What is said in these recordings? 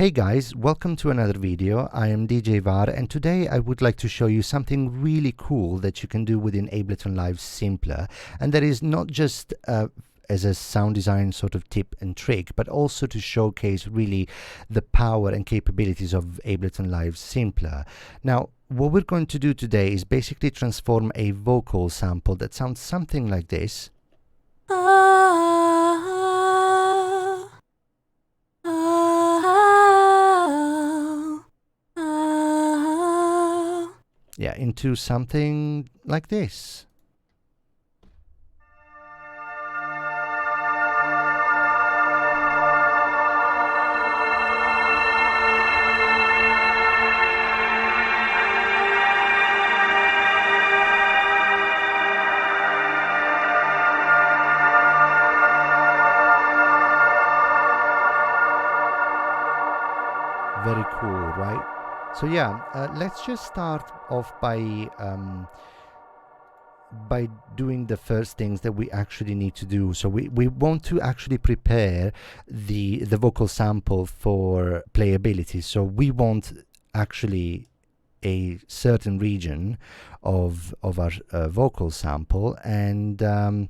Hey guys, welcome to another video. I am DJ V.a.r and today I would like to show you something really cool that you can do within Ableton Live Simpler, and that is not just as a sound design sort of tip and trick, but also to showcase really the power and capabilities of Ableton Live Simpler. Now, what we're going to do today is basically transform a vocal sample that sounds something like this. Yeah, into something like this. Very cool, right? So yeah, let's just start off by doing the first things that we actually need to do. So we want to actually prepare the vocal sample for playability. So we want actually a certain region of our vocal sample, and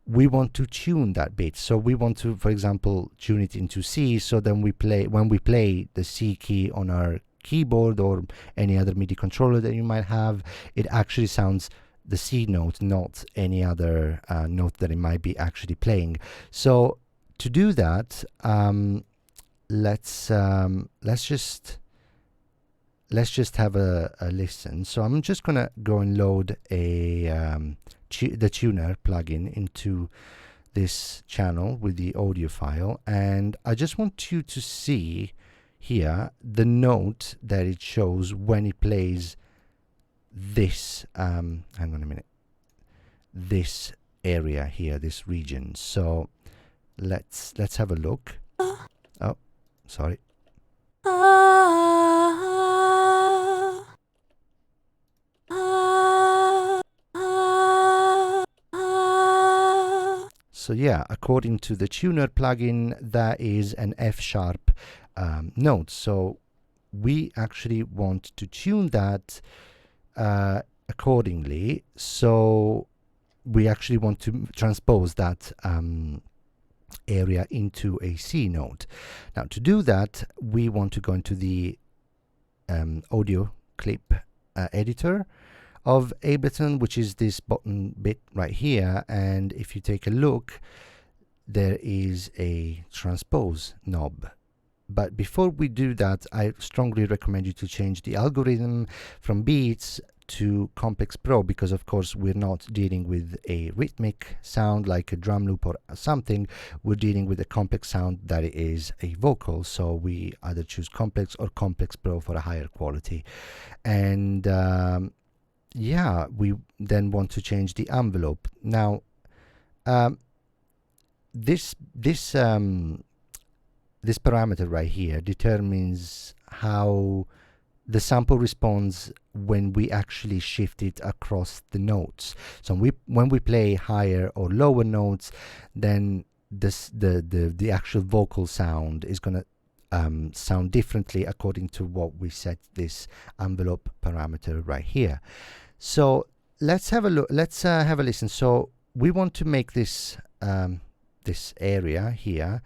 we want to tune that bit. So we want to, for example, tune it into C, so then when we play the C key on our keyboard or any other MIDI controller that you might have, it actually sounds the C note, not any other note that it might be actually playing. So to do that, let's just have a listen. So I'm just gonna go and load the tuner plugin into this channel with the audio file, and I just want you to see here the note that it shows when it plays this hang on a minute, this area here, this region. So let's have a look. Oh, sorry. So yeah, according to the tuner plugin, that is an F sharp note. So we actually want to tune that accordingly. So we actually want to transpose that area into a C note. Now to do that, we want to go into the audio clip editor of Ableton, which is this button bit right here, and if you take a look, there is a transpose knob. But before we do that, I strongly recommend you to change the algorithm from Beats to Complex Pro, because of course we're not dealing with a rhythmic sound like a drum loop or something. We're dealing with a complex sound that is a vocal, so we either choose Complex or Complex Pro for a higher quality. And yeah, we then want to change the envelope. Now this parameter right here determines how the sample responds when we actually shift it across the notes. So when we play higher or lower notes, then the actual vocal sound is going to sound differently according to what we set this envelope parameter right here. So let's have a look. Let's have a listen. So we want to make this this area here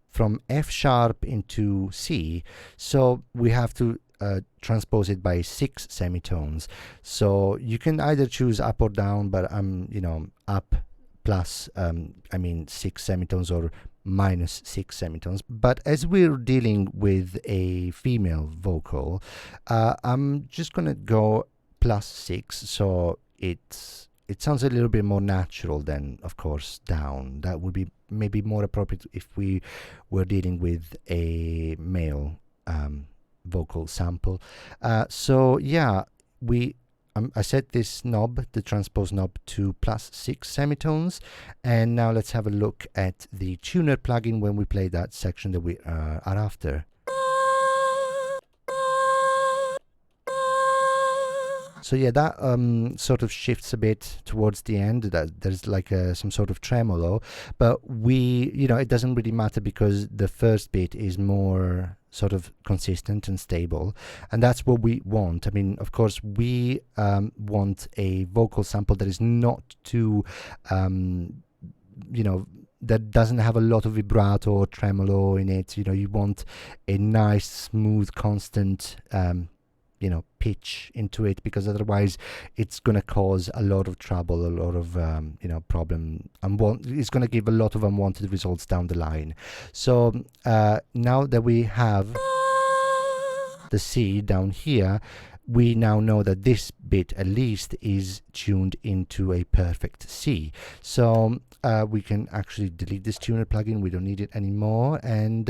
from F sharp into C. So we have to transpose it by 6 semitones. So you can either choose up or down, but up plus 6 semitones or minus 6 semitones. But as we're dealing with a female vocal, I'm just gonna go plus 6, so it sounds a little bit more natural than, of course, down. That would be maybe more appropriate if we were dealing with a male vocal sample. So yeah, I set this knob, the transpose knob, to plus 6 semitones, and now let's have a look at the tuner plugin when we play that section that we are So yeah, that sort of shifts a bit towards the end. That there's like some sort of tremolo, but it doesn't really matter because the first bit is more sort of consistent and stable, and that's what we want. I mean, of course, we want a vocal sample that is not too, that doesn't have a lot of vibrato or tremolo in it. You want a nice, smooth, constant pitch into it, because otherwise it's going to cause a lot of trouble, a lot of problem, it's going to give a lot of unwanted results down the line. So now that we have the C down here, we now know that this bit at least is tuned into a perfect C. So we can actually delete this tuner plugin. We don't need it anymore. And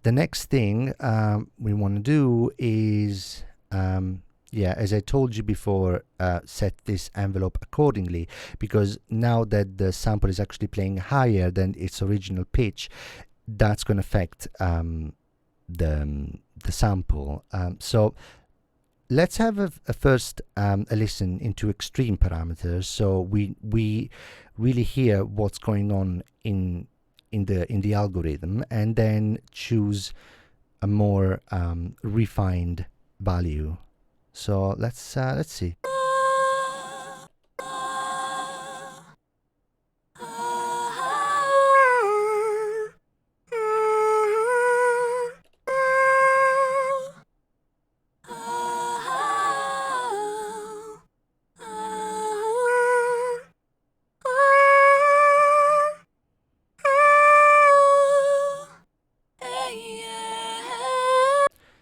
the next thing we want to do is, as I told you before, set this envelope accordingly, because now that the sample is actually playing higher than its original pitch, that's going to affect the sample. So let's have a first a listen into extreme parameters, so we really hear what's going on in the algorithm, and then choose a more refined value. So let's see.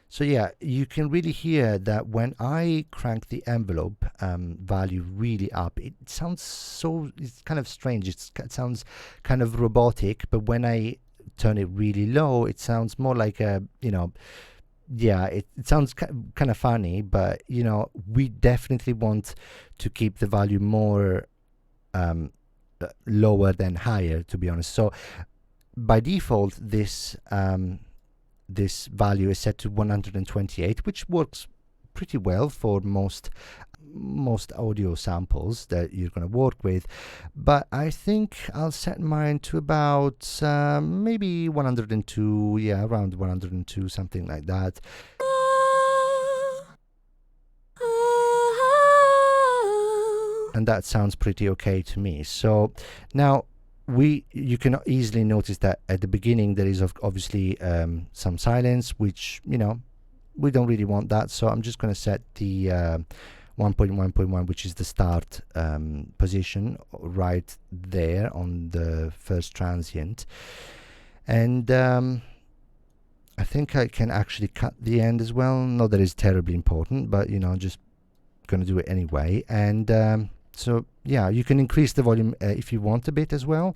So yeah, you can really hear that when I crank the envelope value really up, it sounds it's kind of strange. It sounds kind of robotic, but when I turn it really low, it sounds more like it sounds kind of funny, but we definitely want to keep the value more lower than higher, to be honest. So by default, this value is set to 128, which works pretty well for most audio samples that you're going to work with. But I think I'll set mine to about maybe 102, around 102, something like that. And that sounds pretty okay to me. So now you can easily notice that at the beginning there is obviously some silence, which we don't really want that. So I'm just going to set the 1.1.1, which is the start position, right there on the first transient. And I think I can actually cut the end as well. Not that it's terribly important, but just going to do it anyway. And so yeah, you can increase the volume if you want a bit as well,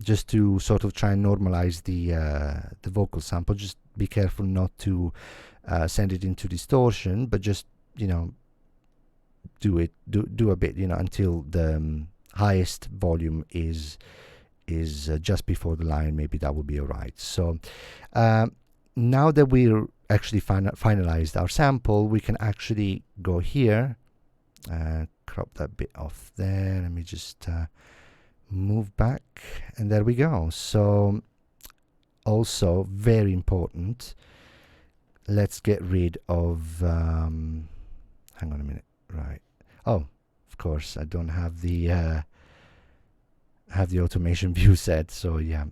just to sort of try and normalize the vocal sample. Just be careful not to send it into distortion, but just do a bit until the highest volume is just before the line. Maybe that would be all right. So now that we're actually finalized our sample, we can actually go here, crop that bit off there. Let me just move back, and there we go. So also very important, let's get rid of hang on a minute. Right. Oh, of course, I don't have the automation view set. So yeah,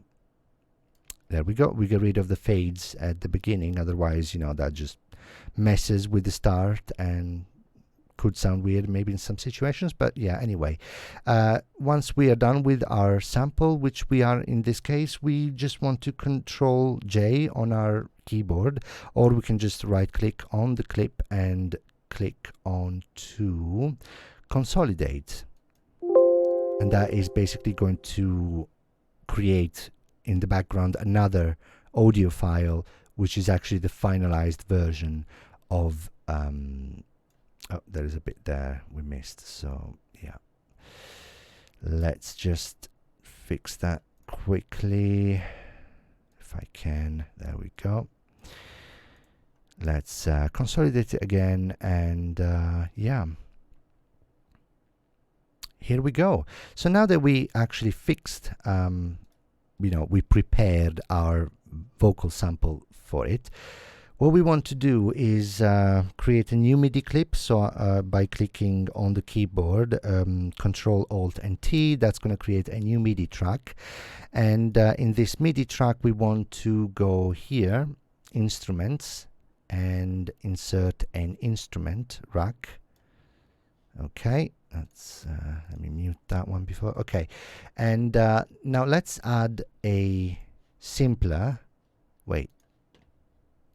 there we go. We get rid of the fades at the beginning. Otherwise, that just messes with the start and could sound weird maybe in some situations. But yeah, anyway, once we are done with our sample, which we are in this case, we just want to Control J on our keyboard, or we can just right click on the clip and click on to consolidate, and that is basically going to create in the background another audio file, which is actually the finalized version of oh, there is a bit there we missed. So yeah, let's just fix that quickly if I can. There we go. Let's consolidate it again, and yeah, here we go. So now that we actually fixed, we prepared our vocal sample for it, what we want to do is create a new MIDI clip. So by clicking on the keyboard, Control Alt and T, that's going to create a new MIDI track. And in this MIDI track, we want to go here, Instruments, and insert an instrument rack. Okay, let's let me mute that one before. Okay, and now let's add a simpler. Wait.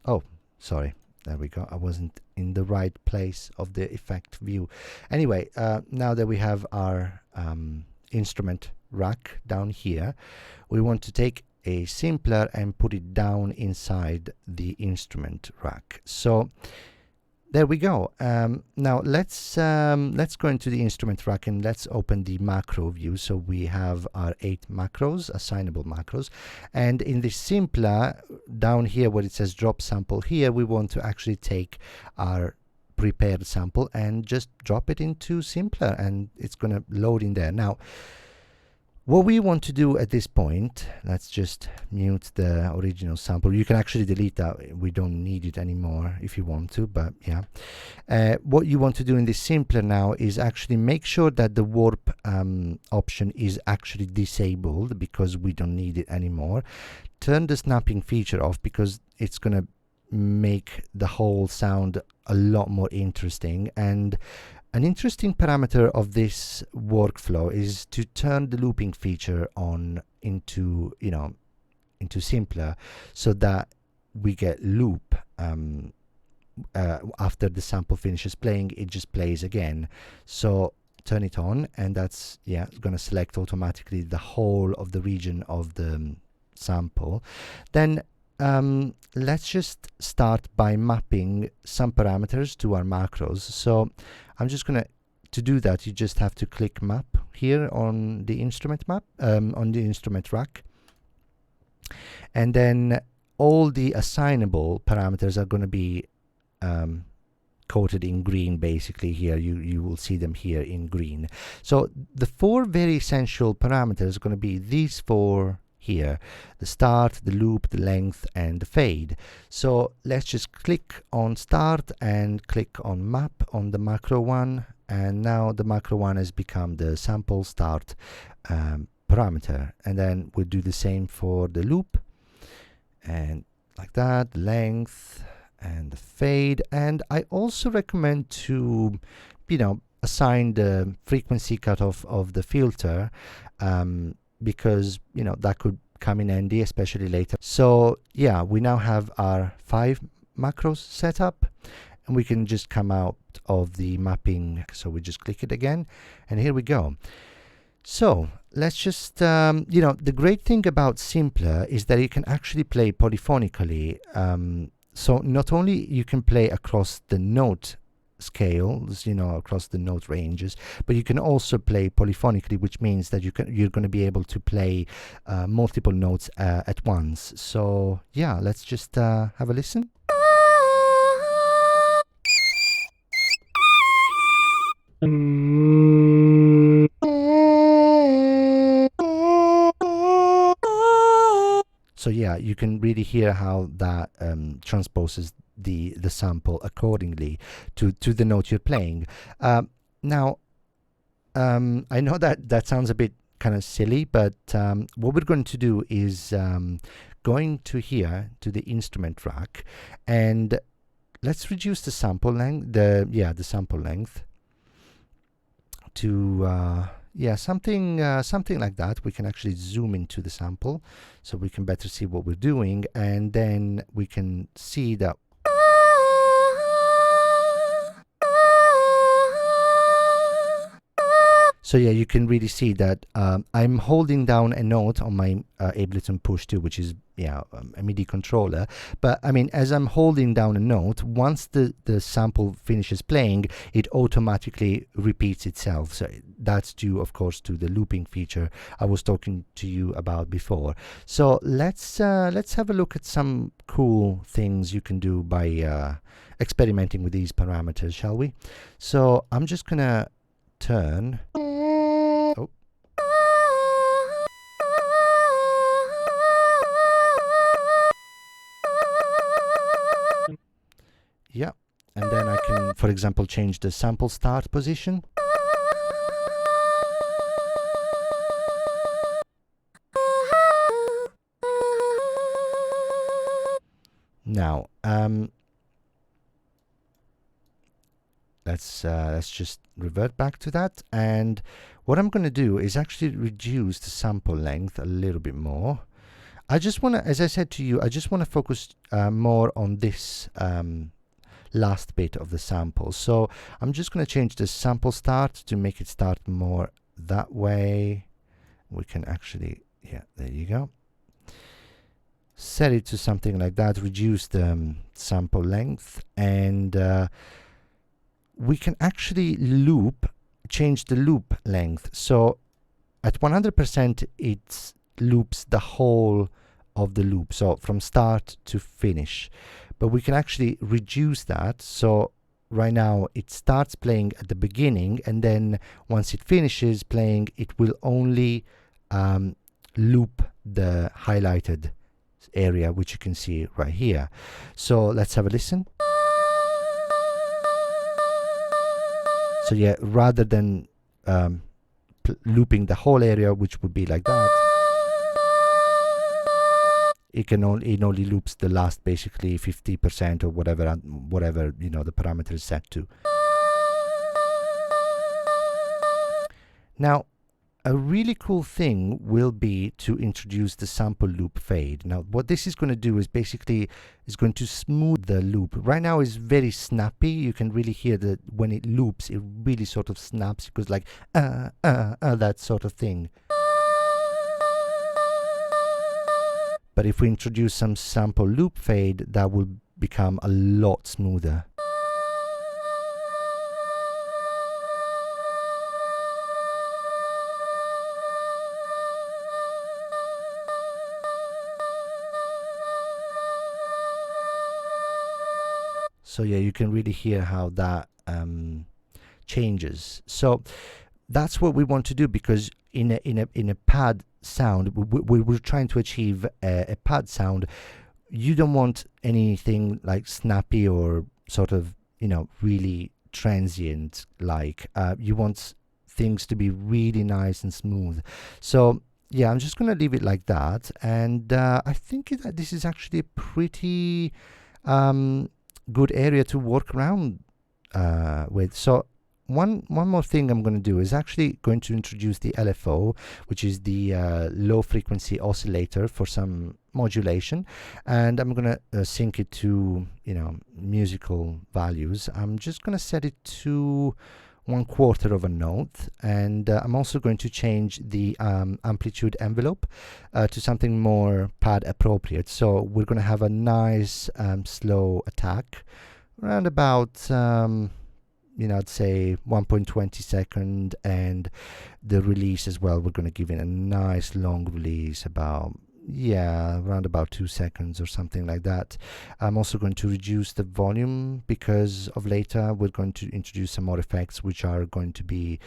Oh, sorry. There we go. I wasn't in the right place of the effect view. Anyway, now that we have our instrument rack down here, we want to take a simpler and put it down inside the instrument rack. So there we go. Now let's go into the instrument rack and let's open the macro view. So we have our 8 macros, assignable macros, and in the simpler down here where it says drop sample here, we want to actually take our prepared sample and just drop it into simpler, and it's going to load in there. Now what we want to do at this point, let's just mute the original sample. You can actually delete that. We don't need it anymore if you want to, but yeah. What you want to do in this simpler now is actually make sure that the warp option is actually disabled, because we don't need it anymore. Turn the snapping feature off, because it's going to make the whole sound a lot more interesting. And an interesting parameter of this workflow is to turn the looping feature on into simpler, so that we get loop after the sample finishes playing, it just plays again. So turn it on, and that's going to select automatically the whole of the region of the sample. Then let's just start by mapping some parameters to our macros. So I'm just going to do that, you just have to click map here on the instrument map, on the instrument rack. And then all the assignable parameters are going to be coated in green, basically. Here you will see them here in green. So the 4 very essential parameters are going to be these 4 here: the start, the loop, the length, and the fade. So let's just click on start and click on map on the macro one, and now the macro one has become the sample start parameter. And then we'll do the same for the loop, and like that, the length and the fade. And I also recommend to assign the frequency cutoff of the filter, because that could come in handy, especially later. So yeah, we now have our 5 macros set up, and we can just come out of the mapping. So we just click it again, and here we go. So let's just the great thing about simpler is that you can actually play polyphonically. So not only you can play across the note scales, across the note ranges, but you can also play polyphonically, which means that you're going to be able to play multiple notes at once. So yeah, let's just have a listen. So yeah, you can really hear how that transposes the sample accordingly to the note you're playing. Now, I know that sounds a bit kind of silly, but what we're going to do is going to here to the instrument rack, and let's reduce the sample length, the sample length to something like that. We can actually zoom into the sample so we can better see what we're doing, and then we can see that So yeah, you can really see that I'm holding down a note on my Ableton Push 2, which is a MIDI controller. But I mean, as I'm holding down a note, once the sample finishes playing, it automatically repeats itself. So that's due, of course, to the looping feature I was talking to you about before. So let's have a look at some cool things you can do by experimenting with these parameters, shall we? So I'm just gonna turn. Oh. Yeah, and then I can, for example, change the sample start position. Now, let's just revert back to that, and what I'm going to do is actually reduce the sample length a little bit more. I just want to, as I said to you, I just want to focus more on this last bit of the sample. So I'm just going to change the sample start to make it start more that way. We can actually, yeah, there you go. Set it to something like that, reduce the sample length, and we can actually change the loop length. So at 100% it loops the whole of the loop, so from start to finish. But we can actually reduce that. So right now it starts playing at the beginning, and then once it finishes playing, it will only loop the highlighted area, which you can see right here. So let's have a listen. So yeah, rather than looping the whole area, which would be like that, it only loops the last basically 50% or whatever the parameter is set to. Now, a really cool thing will be to introduce the sample loop fade. Now, what this is going to do is basically is going to smooth the loop. Right now it's very snappy. You can really hear that when it loops, it really sort of snaps. It goes like that sort of thing. But if we introduce some sample loop fade, that will become a lot smoother. So yeah, you can really hear how that changes. So that's what we want to do, because in a pad sound, we're trying to achieve a pad sound. You don't want anything like snappy or sort of really transient. Like you want things to be really nice and smooth. So yeah, I'm just gonna leave it like that, and I think that this is actually a pretty good area to work around with. So one more thing I'm going to do is actually going to introduce the LFO, which is the low frequency oscillator, for some modulation, and I'm going to sync it to musical values. I'm just going to set it to 1/4 of a note, and I'm also going to change the amplitude envelope to something more pad appropriate. So we're going to have a nice slow attack around about I'd say 1.20 second, and the release as well, we're going to give it a nice long release, about around about 2 seconds or something like that. I'm also going to reduce the volume, because of later we're going to introduce some more effects which are going to be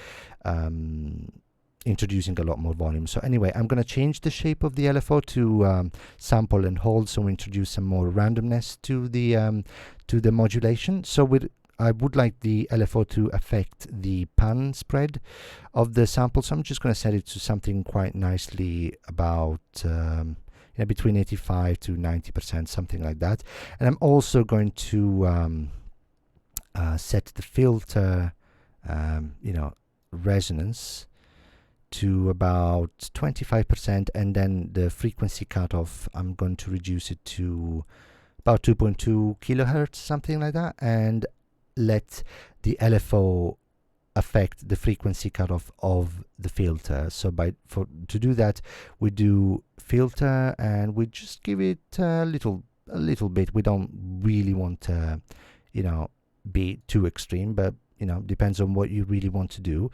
introducing a lot more volume. So anyway, I'm going to change the shape of the LFO to sample and hold, so we introduce some more randomness to the modulation. So I would like the LFO to affect the pan spread of the sample, so I'm just going to set it to something quite nicely about between 85 to 90%, something like that. And I'm also going to set the filter resonance to about 25%, and then the frequency cutoff, I'm going to reduce it to about 2.2 kilohertz, something like that, and let the LFO affect the frequency cutoff of the filter. So to do that, we do filter and we just give it a little bit. We don't really want to, you know, be too extreme, but you know, depends on what you really want to do.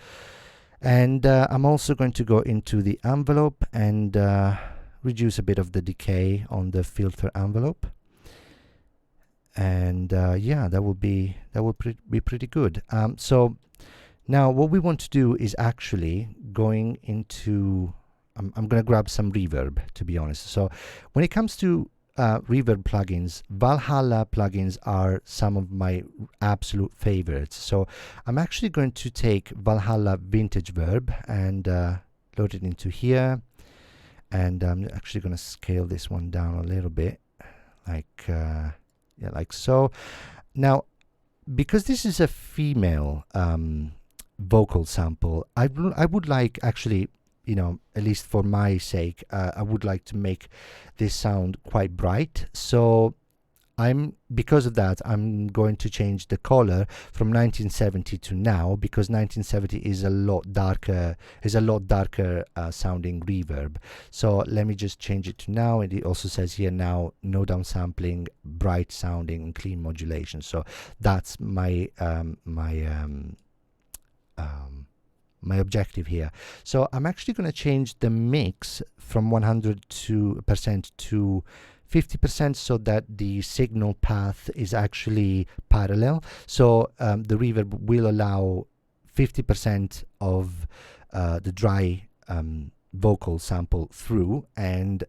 And I'm also going to go into the envelope and reduce a bit of the decay on the filter envelope. And yeah, that will be pretty good. So now what we want to do is actually going into I'm going to grab some reverb, to be honest. So when it comes to reverb plugins, Valhalla plugins are some of my absolute favorites. So I'm actually going to take Valhalla Vintage Verb and load it into here. And I'm actually going to scale this one down a little bit, like yeah, like so. Now, because this is a female vocal sample, I would like, actually, you know, at least for my sake, I would like to make this sound quite bright. So because of that, I'm going to change the color from 1970 to now, because 1970 is a lot darker, sounding reverb. So let me just change it to now, and it also says here now, no downsampling, bright sounding, and clean modulation. So that's my my objective here. So I'm actually going to change the mix from 100% to 50%, so that the signal path is actually parallel. So the reverb will allow 50% of the dry vocal sample through, and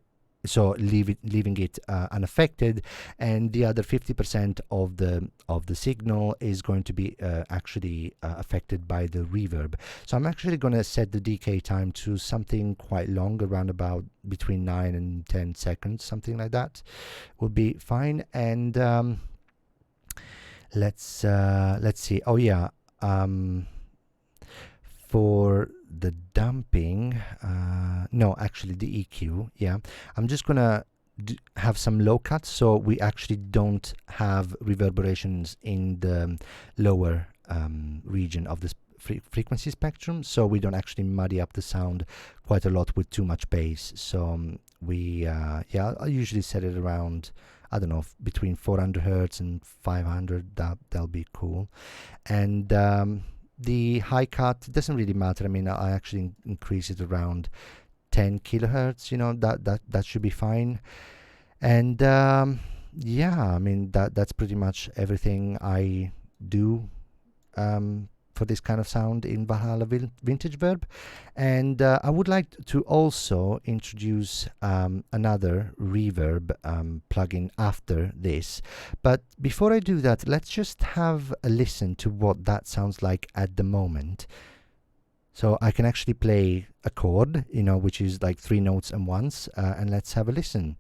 so leaving it unaffected, and the other 50% of the signal is going to be actually affected by the reverb. So I'm actually going to set the decay time to something quite long, around about between 9 and 10 seconds, something like that will be fine. And let's see. Oh yeah, for the damping, no, actually the EQ, yeah, I'm just gonna have some low cuts, so we actually don't have reverberations in the lower region of this frequency spectrum, so we don't actually muddy up the sound quite a lot with too much bass. So yeah, I usually set it around, I don't know, between 400 hertz and 500. That'll be cool. And the high cut doesn't really matter. I mean, I actually increase it around 10 kilohertz. You know, that should be fine. And yeah, I mean, that's pretty much everything I do for this kind of sound in Valhalla Vintage Verb. And I would like to also introduce another reverb plugin after this. But before I do that, let's just have a listen to what that sounds like at the moment. So I can actually play a chord, you know, which is like 3 notes at once, and let's have a listen.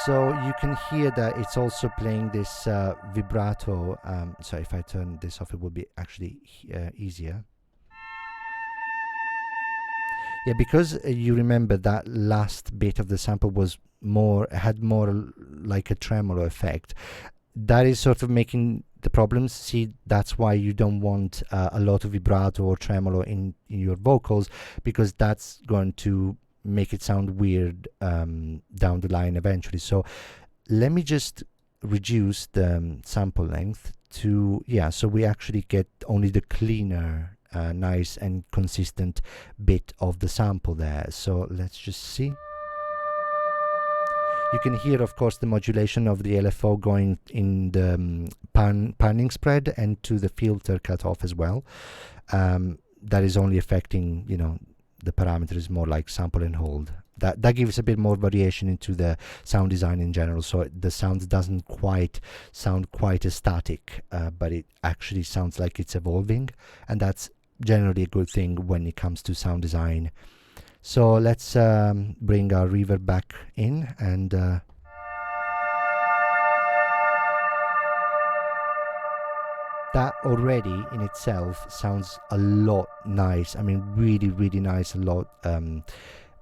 So you can hear that it's also playing this vibrato. So if I turn this off, it will be actually easier. Yeah, because you remember that last bit of the sample had more like a tremolo effect. That is sort of making the problems. See, that's why you don't want a lot of vibrato or tremolo in your vocals, because that's going to make it sound weird down the line eventually. So let me just reduce the sample length to, yeah, so we actually get only the cleaner, nice and consistent bit of the sample there. So let's just see. You can hear, of course, the modulation of the LFO going in the panning spread and to the filter cutoff as well. That is only affecting, you know, the parameters more like sample and hold. That gives a bit more variation into the sound design in general, so the sound doesn't sound quite as static, but it actually sounds like it's evolving, and that's generally a good thing when it comes to sound design. So let's bring our reverb back in, and that already in itself sounds a lot nice. I mean, really, really nice, a lot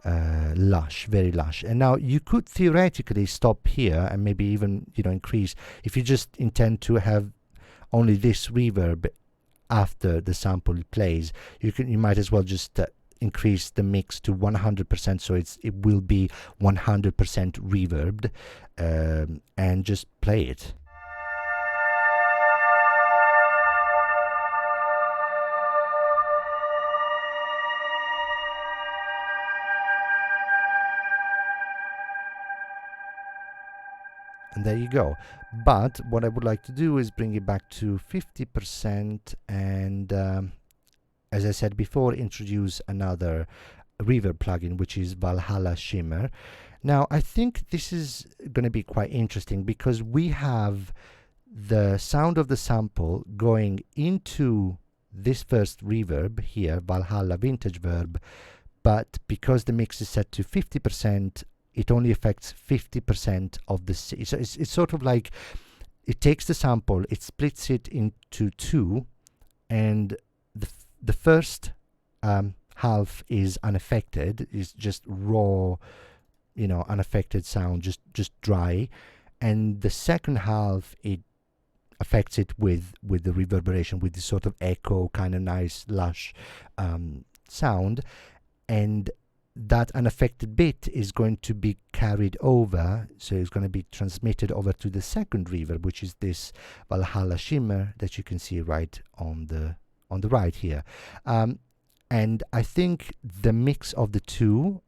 lush, very lush. And now you could theoretically stop here and maybe even, you know, increase if you just intend to have only this reverb after the sample plays. You might as well just increase the mix to 100%, so it will be 100% reverbed, and just play it. And there you go. But what I would like to do is bring it back to 50% and as I said before, introduce another reverb plugin, which is Valhalla Shimmer. Now I think this is going to be quite interesting because we have the sound of the sample going into this first reverb here, Valhalla Vintage Verb, but because the mix is set to 50%, it only affects 50% of the so it's sort of like it takes the sample, it splits it into two, and the first half is unaffected, is just raw, you know, unaffected sound, just dry, and the second half it affects it with the reverberation, with this sort of echo, kind of nice lush sound, and that unaffected bit is going to be carried over, so it's going to be transmitted over to the second reverb, which is this Valhalla Shimmer that you can see right on the right here. And I think the mix of the two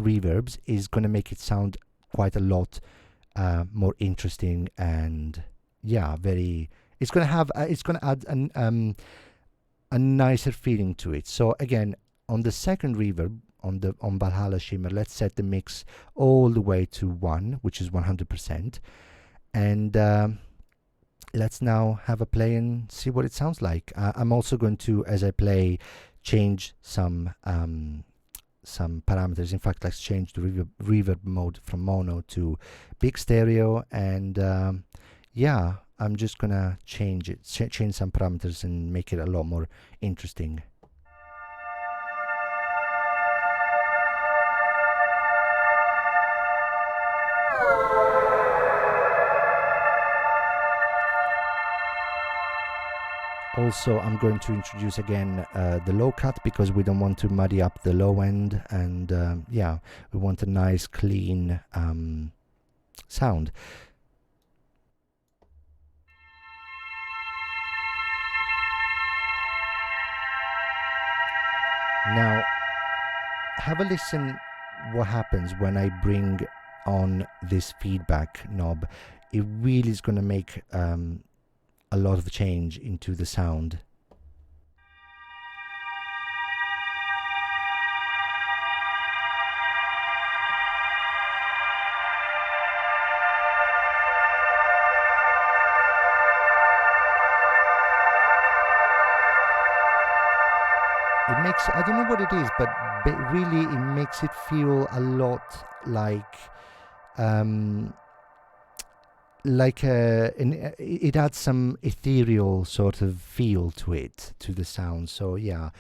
reverbs is going to make it sound quite a lot more interesting, and yeah, very. It's going to have it's going to add a nicer feeling to it. So again, on the second reverb, on Valhalla Shimmer, let's set the mix all the way to 1, which is 100%, and let's now have a play and see what it sounds like. I'm also going to, as I play, change some parameters. In fact, let's change the reverb mode from mono to big stereo, and yeah, I'm just gonna change it, change some parameters and make it a lot more interesting. Also, I'm going to introduce again the low cut because we don't want to muddy up the low end, and yeah, we want a nice clean sound. Now, have a listen what happens when I bring on this feedback knob. It really is going to make a lot of change into the sound. It makes, I don't know what it is, but really it makes it feel a lot like it adds some ethereal sort of feel to it, to the sound. So yeah,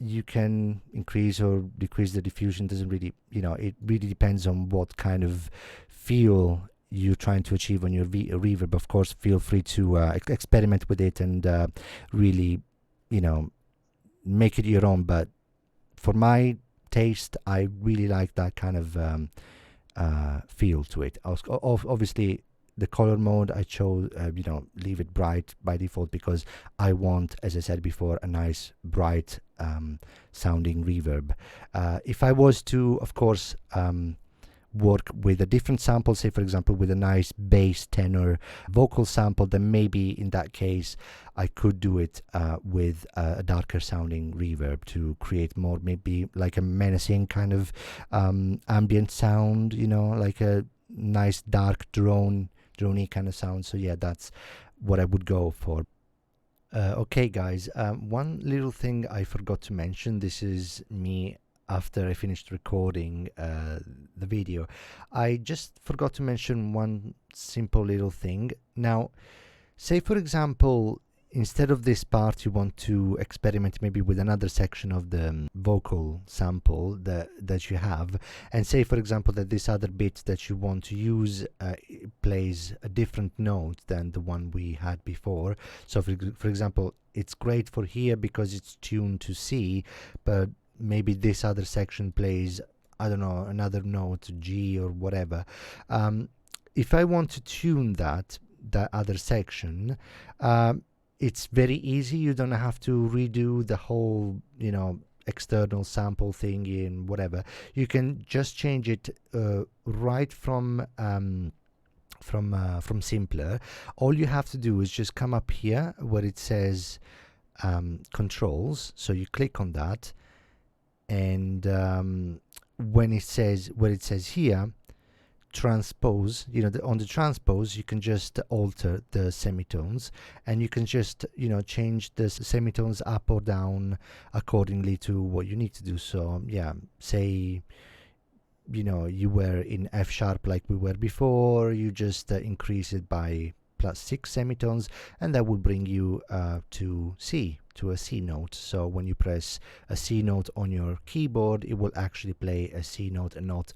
you can increase or decrease the diffusion. Doesn't really, you know, it really depends on what kind of feel you're trying to achieve on your reverb. Of course, feel free to experiment with it and really, you know, make it your own. But for my taste, I really like that kind of feel to it. Obviously, the color mode I chose, you know, leave it bright by default because I want, as I said before, a nice bright sounding reverb. If I was to, of course, work with a different sample, say for example with a nice bass tenor vocal sample, then maybe in that case I could do it with a darker sounding reverb to create more, maybe like a menacing kind of ambient sound, you know, like a nice dark drony kind of sound. So yeah, that's what I would go for. Okay guys, one little thing I forgot to mention. This is me after I finished recording the video. I just forgot to mention one simple little thing. Now, say for example instead of this part, you want to experiment maybe with another section of the vocal sample that you have, and say, for example, that this other bit that you want to use plays a different note than the one we had before. So, for example, it's great for here because it's tuned to C, but maybe this other section plays, I don't know, another note, G or whatever. If I want to tune that other section, it's very easy. You don't have to redo the whole, external sample thing in whatever. You can just change it right from Simpler. All you have to do is just come up here where it says controls. So you click on that, and when it says where it says here transpose, on the transpose, you can just alter the semitones, and you can just change the semitones up or down accordingly to what you need to do. So yeah, say you were in F sharp like we were before, you just increase it by +6 semitones, and that will bring you to C, to a C note. So when you press a C note on your keyboard, it will actually play a C note and not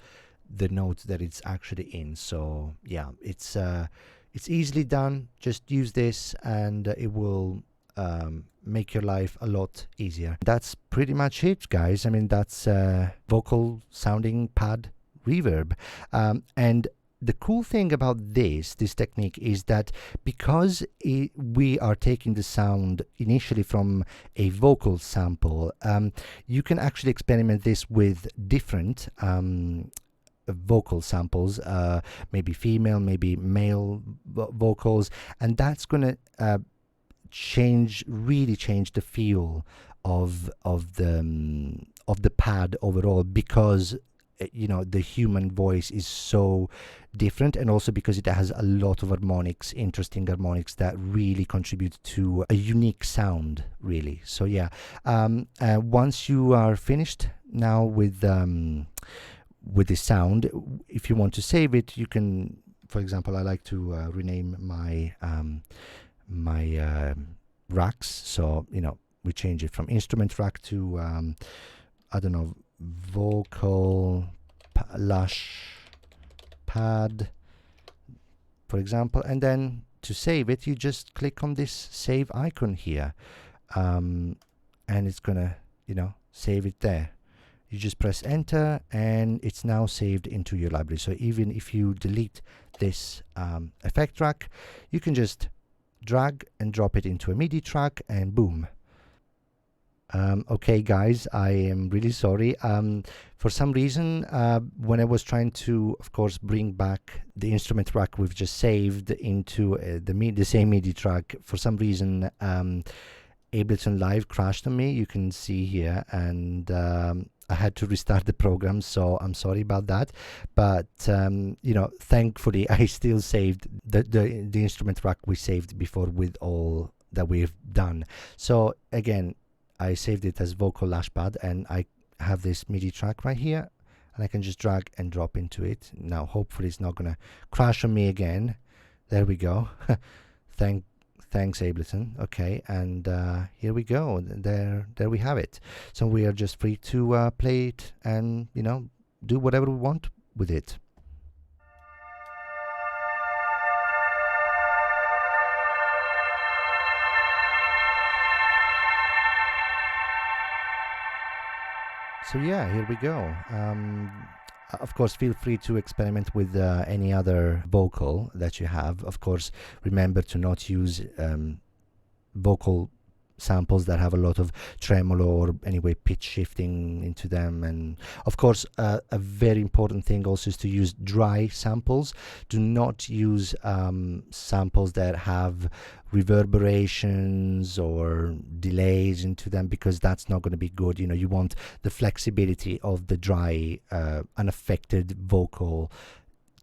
the note that it's actually in. So yeah, it's easily done. Just use this and it will make your life a lot easier. That's pretty much it, guys. I mean, that's vocal sounding pad reverb. And the cool thing about this technique is that because we are taking the sound initially from a vocal sample, you can actually experiment this with different vocal samples, maybe female, maybe male vocals, and that's gonna really change the feel of the pad overall, because the human voice is so different, and also because it has a lot of harmonics, interesting harmonics that really contribute to a unique sound, really. So yeah, once you are finished now with this sound, if you want to save it, you can, for example, I like to rename my racks. So we change it from instrument rack to I don't know, vocal Lush pad, for example. And then to save it, you just click on this save icon here, and it's gonna save it there. You just press enter and it's now saved into your library. So even if you delete this effect track, you can just drag and drop it into a MIDI track and boom. Okay guys, I am really sorry. For some reason, when I was trying to, of course, bring back the instrument track we've just saved into the same MIDI track, for some reason Ableton Live crashed on me. You can see here, and I had to restart the program, so I'm sorry about that. But thankfully I still saved the instrument track we saved before with all that we've done. So again, I saved it as vocal Lush pad, and I have this MIDI track right here, and I can just drag and drop into it. Now hopefully it's not gonna crash on me again. There we go. Thanks Ableton. Okay, and here we go. There we have it. So we are just free to play it and do whatever we want with it. So yeah, here we go. Of course, feel free to experiment with any other vocal that you have. Of course, remember to not use vocal samples that have a lot of tremolo or anyway pitch shifting into them. And of course, a very important thing also is to use dry samples. Do not use samples that have reverberations or delays into them, because that's not going to be good. You want the flexibility of the dry unaffected vocal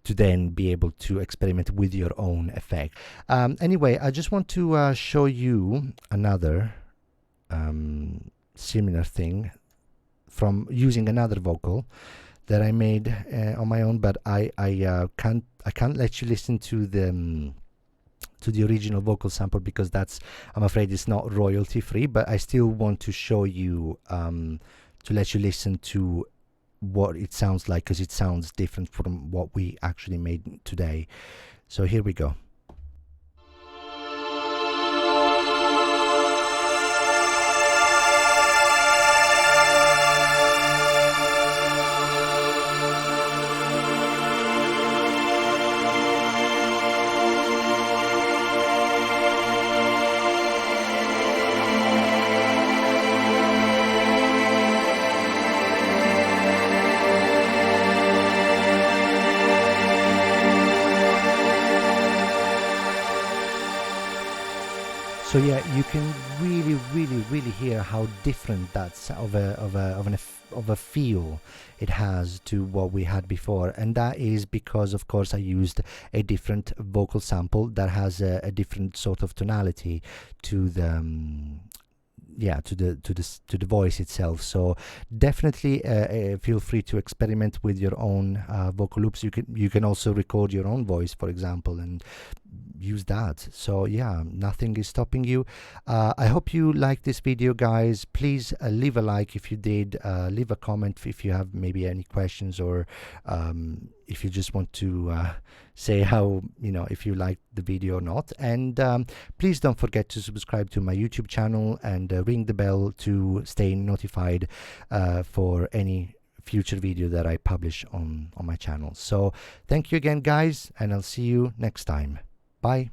to then be able to experiment with your own effect. Anyway, I just want to show you another similar thing from using another vocal that I made on my own, but I can't let you listen to to the original vocal sample, because that's, I'm afraid it's not royalty free, but I still want to show you, to let you listen to what it sounds like, because it sounds different from what we actually made today. So here we go. So yeah, you can really hear how different that's of a feel it has to what we had before, and that is because, of course, I used a different vocal sample that has a different sort of tonality to the to the voice itself. So definitely feel free to experiment with your own vocal loops. You can also record your own voice, for example, and use that. So yeah, nothing is stopping you. I hope you liked this video, guys. Please leave a like if you did, leave a comment if you have maybe any questions, or if you just want to say how, if you liked the video or not. And please don't forget to subscribe to my YouTube channel and ring the bell to stay notified for any future video that I publish on my channel. So thank you again, guys, and I'll see you next time. Bye.